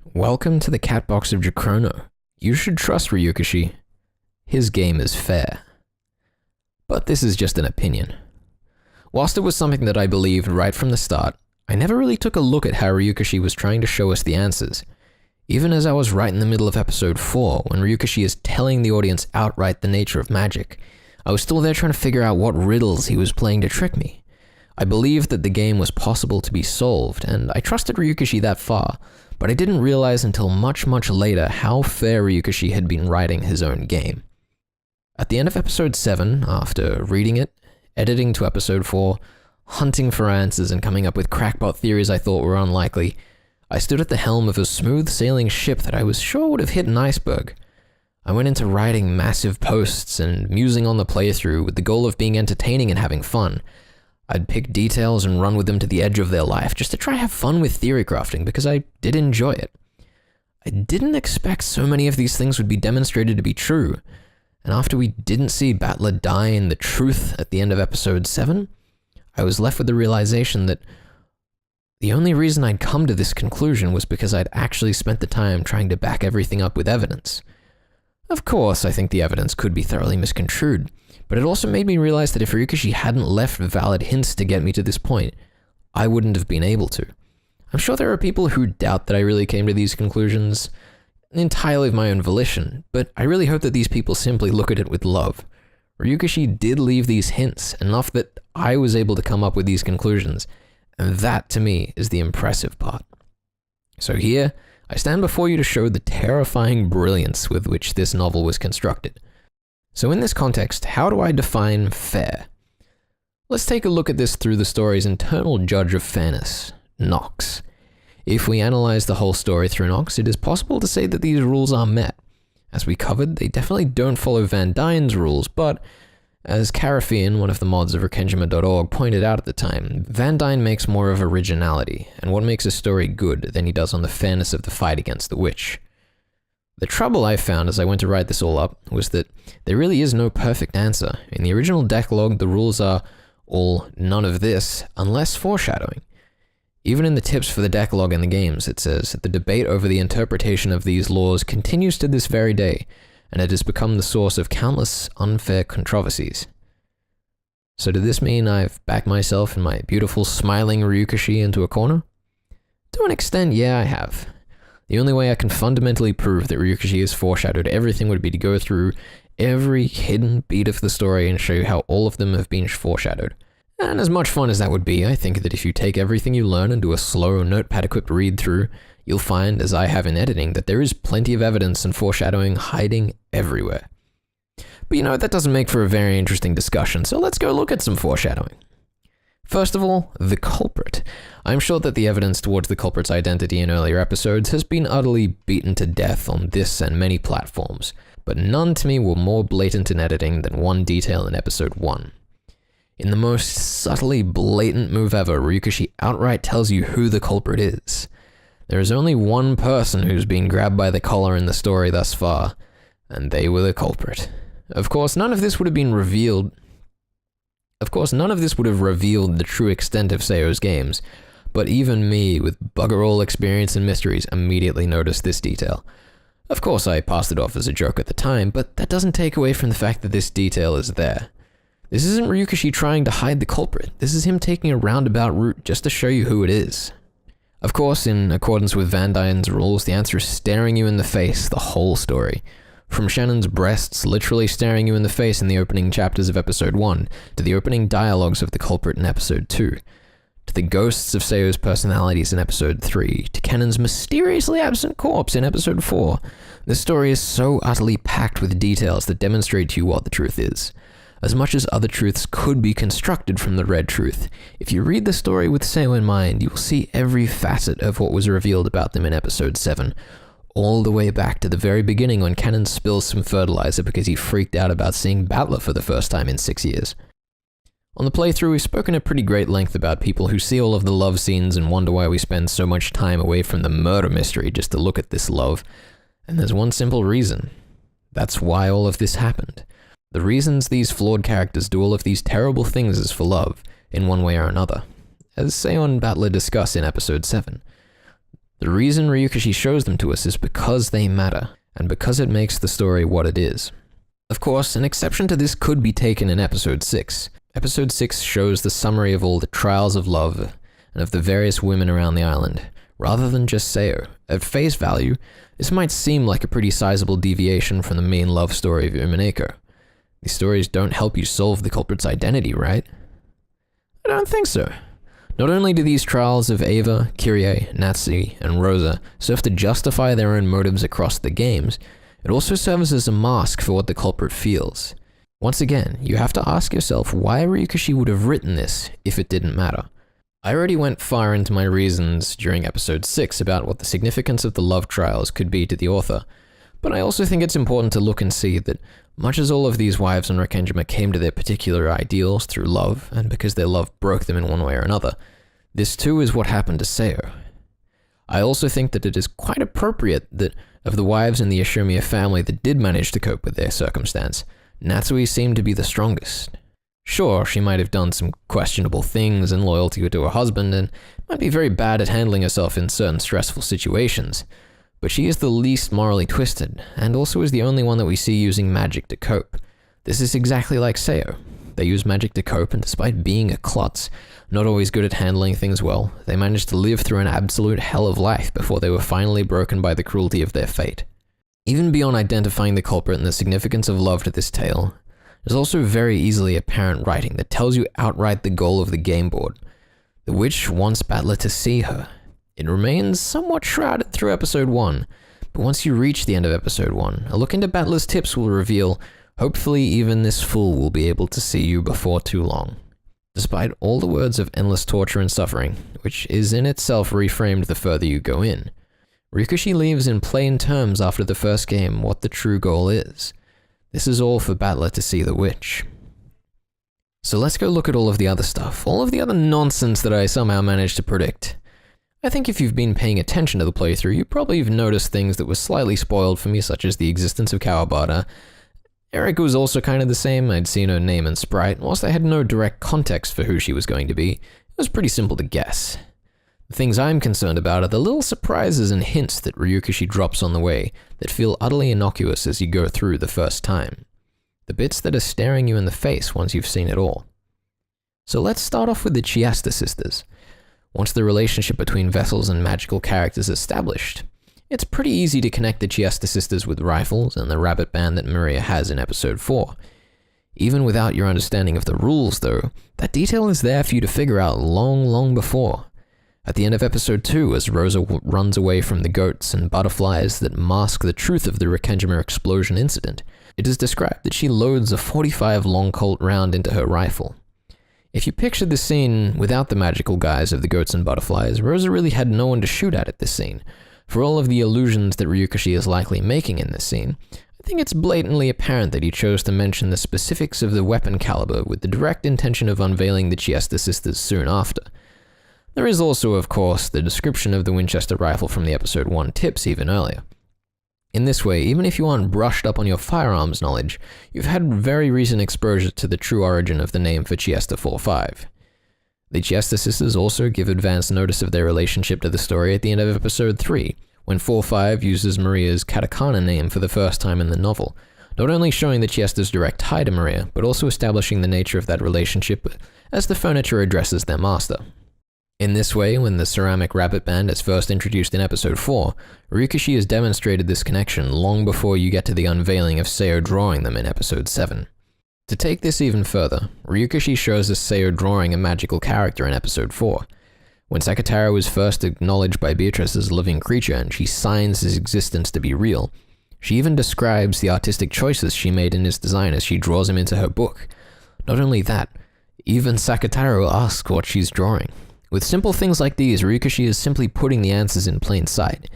Welcome to the Catbox of Jacrono. You should trust Ryukishi. His game is fair. But this is just an opinion. Whilst it was something that I believed right from the start, I never really took a look at how Ryukishi was trying to show us the answers. Even as I was right in the middle of episode 4, when Ryukishi is telling the audience outright the nature of magic, I was still there trying to figure out what riddles he was playing to trick me. I believed that the game was possible to be solved, and I trusted Ryukishi that far, but I didn't realize until much later how fair Ryukishi had been writing his own game. At the end of episode 7, after reading it, editing to episode 4, hunting for answers and coming up with crackpot theories I thought were unlikely, I stood at the helm of a smooth-sailing ship that I was sure would have hit an iceberg. I went into writing massive posts and musing on the playthrough with the goal of being entertaining and having fun. I'd pick details and run with them to the edge of their life just to try to have fun with theory crafting because I did enjoy it. I didn't expect so many of these things would be demonstrated to be true, and after we didn't see Battler die in the truth at the end of episode 7, I was left with the realization that the only reason I'd come to this conclusion was because I'd actually spent the time trying to back everything up with evidence. Of course, I think the evidence could be thoroughly misconstrued, but it also made me realize that if Ryukishi hadn't left valid hints to get me to this point, I wouldn't have been able to. I'm sure there are people who doubt that I really came to these conclusions entirely of my own volition, but I really hope that these people simply look at it with love. Ryukishi did leave these hints enough that I was able to come up with these conclusions, and that to me is the impressive part. So here, I stand before you to show the terrifying brilliance with which this novel was constructed. So in this context, how do I define fair? Let's take a look at this through the story's internal judge of fairness, Nox. If we analyze the whole story through Nox, it is possible to say that these rules are met. As we covered, they definitely don't follow Van Dyne's rules, but as Carafian, one of the mods of Rekenjima.org, pointed out at the time, Van Dyne makes more of originality, and what makes a story good than he does on the fairness of the fight against the witch. The trouble I found as I went to write this all up was that there really is no perfect answer. In the original decalogue, the rules are all none of this unless foreshadowing. Even in the tips for the decalogue in the games, it says that the debate over the interpretation of these laws continues to this very day, and it has become the source of countless unfair controversies. So did this mean I've backed myself and my beautiful smiling Ryukishi into a corner? To an extent, yeah, I have. The only way I can fundamentally prove that Ryukishi has foreshadowed everything would be to go through every hidden beat of the story and show you how all of them have been foreshadowed. And as much fun as that would be, I think that if you take everything you learn and do a slow, notepad-equipped read-through, you'll find, as I have in editing, that there is plenty of evidence and foreshadowing hiding everywhere. But you know, that doesn't make for a very interesting discussion, so let's go look at some foreshadowing. First of all, the culprit. I'm sure that the evidence towards the culprit's identity in earlier episodes has been utterly beaten to death on this and many platforms, but none to me were more blatant in editing than one detail in episode 1. In the most subtly blatant move ever, Ryukishi outright tells you who the culprit is. There is only one person who's been grabbed by the collar in the story thus far, and they were the culprit. Of course, none of this would have revealed the true extent of Seo's games, but even me, with bugger all experience in mysteries, immediately noticed this detail. Of course, I passed it off as a joke at the time, but that doesn't take away from the fact that this detail is there. This isn't Ryukishi trying to hide the culprit. This is him taking a roundabout route just to show you who it is. Of course, in accordance with Van Dyne's rules, the answer is staring you in the face the whole story. From Shannon's breasts literally staring you in the face in the opening chapters of episode 1, to the opening dialogues of the culprit in episode 2, to the ghosts of Seo's personalities in episode 3, to Kennon's mysteriously absent corpse in episode 4, the story is so utterly packed with details that demonstrate to you what the truth is. As much as other truths could be constructed from the red truth, if you read the story with Seo in mind, you will see every facet of what was revealed about them in episode 7, all the way back to the very beginning when Cannon spills some fertilizer because he freaked out about seeing Battler for the first time in 6 years. On the playthrough, we've spoken at pretty great length about people who see all of the love scenes and wonder why we spend so much time away from the murder mystery just to look at this love, and there's one simple reason. That's why all of this happened. The reasons these flawed characters do all of these terrible things is for love, in one way or another. As Seo and Battler discuss in episode 7. The reason Ryukishi shows them to us is because they matter, and because it makes the story what it is. Of course, an exception to this could be taken in Episode 6. Episode 6 shows the summary of all the trials of love and of the various women around the island, rather than just Seo. At face value, this might seem like a pretty sizable deviation from the main love story of Umineko. These stories don't help you solve the culprit's identity, right? I don't think so. Not only do these trials of Ava, Kyrie, Natsu, and Rosa serve to justify their own motives across the games, it also serves as a mask for what the culprit feels. Once again, you have to ask yourself why Ryukishi would have written this if it didn't matter. I already went far into my reasons during episode 6 about what the significance of the love trials could be to the author, but I also think it's important to look and see that much as all of these wives on Rekenjima came to their particular ideals through love, and because their love broke them in one way or another, this too is what happened to Seo. I also think that it is quite appropriate that of the wives in the Yoshinomiya family that did manage to cope with their circumstance, Natsui seemed to be the strongest. Sure, she might have done some questionable things in loyalty to her husband, and might be very bad at handling herself in certain stressful situations, but she is the least morally twisted, and also is the only one that we see using magic to cope. This is exactly like Seo. They use magic to cope, and despite being a klutz, not always good at handling things well, they managed to live through an absolute hell of life before they were finally broken by the cruelty of their fate. Even beyond identifying the culprit and the significance of love to this tale, there's also very easily apparent writing that tells you outright the goal of the game board. The witch wants Battler to see her. It remains somewhat shrouded through episode 1, but once you reach the end of episode 1, a look into Battler's tips will reveal, hopefully even this fool will be able to see you before too long. Despite all the words of endless torture and suffering, which is in itself reframed the further you go in, Ryukishi leaves in plain terms after the first game what the true goal is. This is all for Battler to see the witch. So let's go look at all of the other stuff, all of the other nonsense that I somehow managed to predict. I think if you've been paying attention to the playthrough, you probably have noticed things that were slightly spoiled for me, such as the existence of Kawabata. Erika was also kind of the same. I'd seen her name and sprite. Whilst I had no direct context for who she was going to be, it was pretty simple to guess. The things I'm concerned about are the little surprises and hints that Ryukishi drops on the way that feel utterly innocuous as you go through the first time. The bits that are staring you in the face once you've seen it all. So let's start off with the Chiesta sisters. Once the relationship between vessels and magical characters is established, it's pretty easy to connect the Chiesta sisters with rifles and the rabbit band that Maria has in episode 4. Even without your understanding of the rules though, that detail is there for you to figure out long before. At the end of episode 2, as Rosa runs away from the goats and butterflies that mask the truth of the Rekenjima explosion incident, it is described that she loads a 45 long Colt round into her rifle. If you picture the scene without the magical guise of the goats and butterflies, Rosa really had no one to shoot at this scene. For all of the allusions that Ryukishi is likely making in this scene, I think it's blatantly apparent that he chose to mention the specifics of the weapon caliber with the direct intention of unveiling the Chiesta sisters soon after. There is also, of course, the description of the Winchester rifle from the episode 1 tips even earlier. In this way, even if you aren't brushed up on your firearms knowledge, you've had very recent exposure to the true origin of the name for Chiesta 4-5. The Chiesta sisters also give advance notice of their relationship to the story at the end of episode 3, when 4-5 uses Maria's katakana name for the first time in the novel, not only showing the Chiesta's direct tie to Maria, but also establishing the nature of that relationship as the furniture addresses their master. In this way, when the ceramic rabbit band is first introduced in episode 4, Ryukishi has demonstrated this connection long before you get to the unveiling of Seo drawing them in episode 7. To take this even further, Ryukishi shows us Seo drawing a magical character in episode 4. When Sakataro is first acknowledged by Beatrice as a living creature and she signs his existence to be real, she even describes the artistic choices she made in his design as she draws him into her book. Not only that, even Sakataro asks what she's drawing. With simple things like these, Ryukishi is simply putting the answers in plain sight.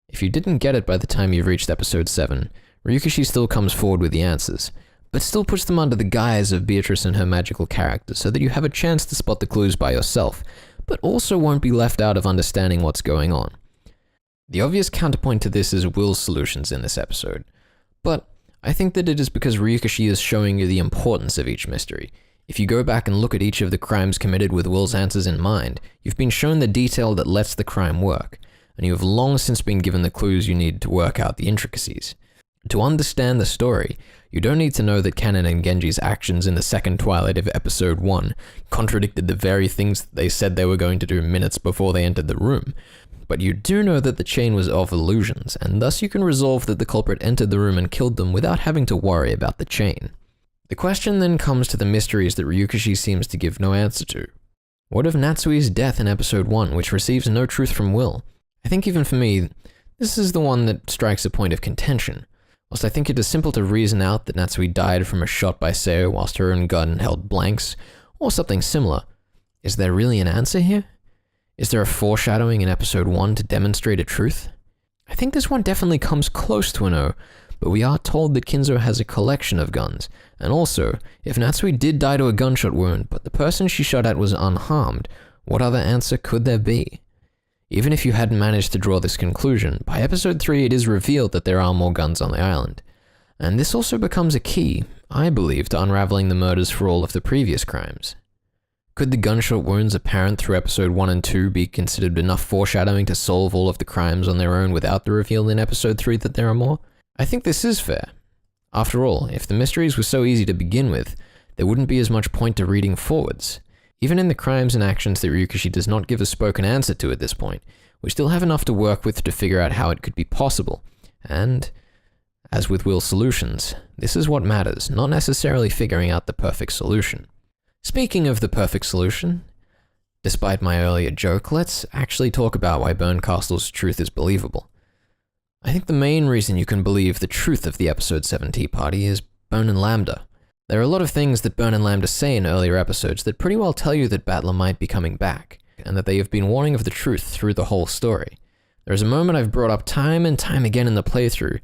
If you didn't get it by the time you've reached episode 7, Ryukishi still comes forward with the answers, but still puts them under the guise of Beatrice and her magical character so that you have a chance to spot the clues by yourself, but also won't be left out of understanding what's going on. The obvious counterpoint to this is Will's solutions in this episode, but I think that it is because Ryukishi is showing you the importance of each mystery. If you go back and look at each of the crimes committed with Will's answers in mind, you've been shown the detail that lets the crime work. and you have long since been given the clues you need to work out the intricacies. To understand the story, you don't need to know that Kanon and Genji's actions in the second twilight of episode 1 contradicted the very things that they said they were going to do minutes before they entered the room, but you do know that the chain was of illusions, and thus you can resolve that the culprit entered the room and killed them without having to worry about the chain. The question then comes to the mysteries that Ryukishi seems to give no answer to. What of Natsui's death in episode 1, which receives no truth from Will? I think even for me, this is the one that strikes a point of contention. Whilst I think it is simple to reason out that Natsui died from a shot by Seo whilst her own gun held blanks, or something similar, is there really an answer here? Is there a foreshadowing in episode 1 to demonstrate a truth? I think this one definitely comes close to a no, but we are told that Kinzo has a collection of guns, and also, if Natsui did die to a gunshot wound, but the person she shot at was unharmed, what other answer could there be? Even if you hadn't managed to draw this conclusion, by episode 3 it is revealed that there are more guns on the island. And this also becomes a key, I believe, to unraveling the murders for all of the previous crimes. Could the gunshot wounds apparent through episode 1 and 2 be considered enough foreshadowing to solve all of the crimes on their own without the reveal in episode 3 that there are more? I think this is fair. After all, if the mysteries were so easy to begin with, there wouldn't be as much point to reading forwards. Even in the crimes and actions that Ryukishi does not give a spoken answer to at this point, we still have enough to work with to figure out how it could be possible. And, as with Will's solutions, this is what matters, not necessarily figuring out the perfect solution. Speaking of the perfect solution, despite my earlier joke, let's actually talk about why Berncastle's truth is believable. I think the main reason you can believe the truth of the episode 7 Tea Party is Bone and Lambda. There are a lot of things that Bone and Lambda say in earlier episodes that pretty well tell you that Battler might be coming back, and that they have been warning of the truth through the whole story. There is a moment I've brought up time and time again in the playthrough,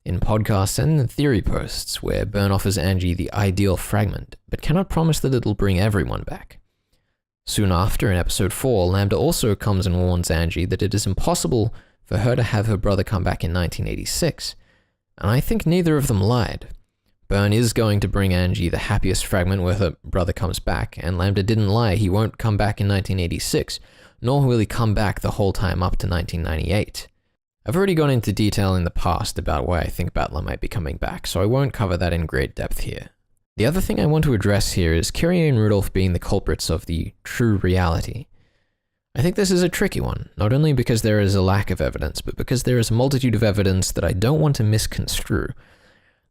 in podcasts and in theory posts, where Byrne offers Angie the ideal fragment, but cannot promise that it'll bring everyone back. Soon after, in episode 4, Lambda also comes and warns Angie that it is impossible for her to have her brother come back in 1986, and I think neither of them lied. Byrne is going to bring Angie the happiest fragment where her brother comes back, and Lambda didn't lie, he won't come back in 1986, nor will he come back the whole time up to 1998. I've already gone into detail in the past about why I think Battler might be coming back, so I won't cover that in great depth here. The other thing I want to address here is Kyrie and Rudolph being the culprits of the true reality. I think this is a tricky one, not only because there is a lack of evidence, but because there is a multitude of evidence that I don't want to misconstrue.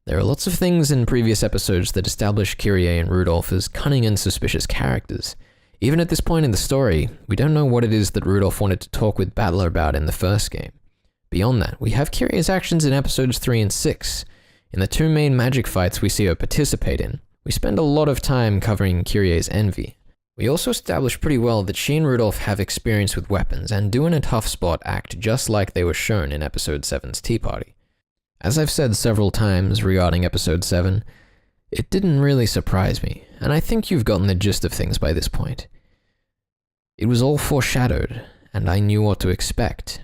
There are lots of things in previous episodes that establish Kyrie and Rudolph as cunning and suspicious characters. Even at this point in the story, we don't know what it is that Rudolph wanted to talk with Battler about in the first game. Beyond that, we have Kyrie's actions in episodes 3 and 6. In the two main magic fights we see her participate in, we spend a lot of time covering Kyrie's envy. We also establish pretty well that she and Rudolph have experience with weapons and do in a tough spot act just like they were shown in episode 7's Tea Party. As I've said several times regarding episode 7, it didn't really surprise me, and I think you've gotten the gist of things by this point. It was all foreshadowed, and I knew what to expect.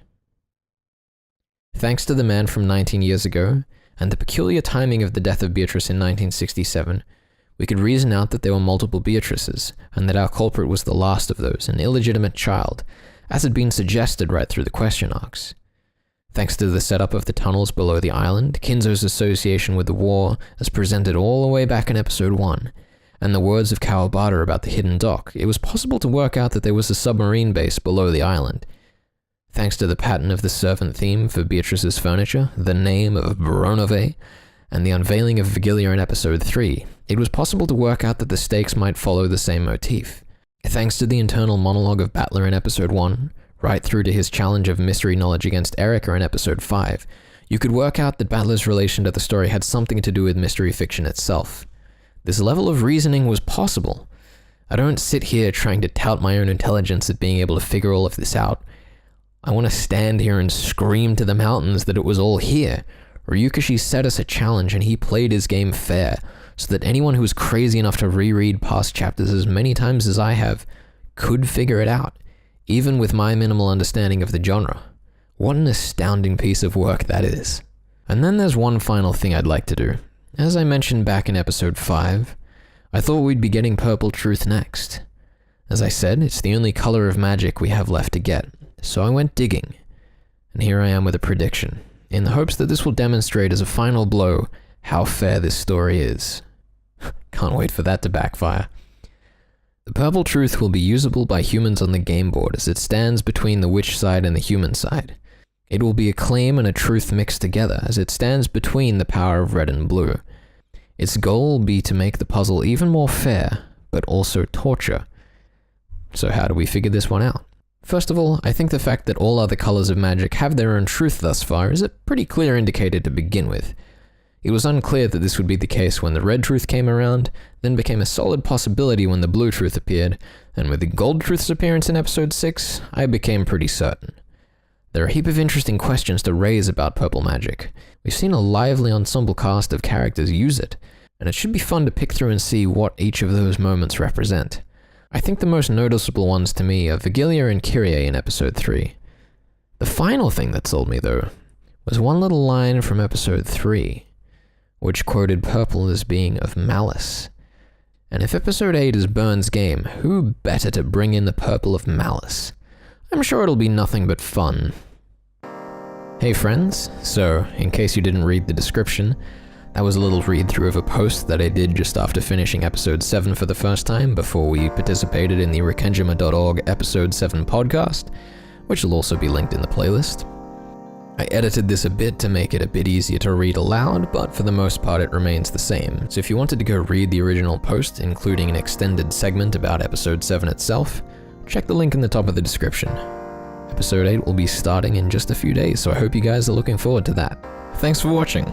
Thanks to the man from 19 years ago, and the peculiar timing of the death of Beatrice in 1967, we could reason out that there were multiple Beatrices, and that our culprit was the last of those, an illegitimate child, as had been suggested right through the question arcs. Thanks to the setup of the tunnels below the island, Kinzo's association with the war as presented all the way back in episode 1, and the words of Kawabata about the hidden dock, it was possible to work out that there was a submarine base below the island. Thanks to the pattern of the servant theme for Beatrice's furniture, the name of Baronove, and the unveiling of Vigilia in episode 3, it was possible to work out that the stakes might follow the same motif. Thanks to the internal monologue of Battler in episode 1, right through to his challenge of mystery knowledge against Erica in episode 5, you could work out that Battler's relation to the story had something to do with mystery fiction itself. This level of reasoning was possible. I don't sit here trying to tout my own intelligence at being able to figure all of this out. I want to stand here and scream to the mountains that it was all here. Ryukishi set us a challenge and he played his game fair, so that anyone who was crazy enough to reread past chapters as many times as I have could figure it out, even with my minimal understanding of the genre. What an astounding piece of work that is. And then there's one final thing I'd like to do. As I mentioned back in episode 5, I thought we'd be getting Purple Truth next. As I said, it's the only color of magic we have left to get, so I went digging. And here I am with a prediction, in the hopes that this will demonstrate as a final blow how fair this story is. Can't wait for that to backfire. The purple truth will be usable by humans on the game board as it stands between the witch side and the human side. It will be a claim and a truth mixed together as it stands between the power of red and blue. Its goal will be to make the puzzle even more fair, but also torture. So how do we figure this one out? First of all, I think the fact that all other colors of magic have their own truth thus far is a pretty clear indicator to begin with. It was unclear that this would be the case when the red truth came around, then became a solid possibility when the blue truth appeared, and with the gold truth's appearance in episode 6, I became pretty certain. There are a heap of interesting questions to raise about purple magic. We've seen a lively ensemble cast of characters use it, and it should be fun to pick through and see what each of those moments represent. I think the most noticeable ones to me are Vigilia and Kyrie in episode 3. The final thing that sold me, though, was one little line from episode 3, which quoted purple as being of malice. And if episode 8 is Byrne's game, who better to bring in the purple of malice? I'm sure it'll be nothing but fun. Hey friends, so in case you didn't read the description, that was a little read-through of a post that I did just after finishing episode 7 for the first time before we participated in the Rikenjima.org episode 7 podcast, which will also be linked in the playlist. I edited this a bit to make it a bit easier to read aloud, but for the most part it remains the same. So if you wanted to go read the original post, including an extended segment about episode 7 itself, check the link in the top of the description. Episode 8 will be starting in just a few days, so I hope you guys are looking forward to that. Thanks for watching.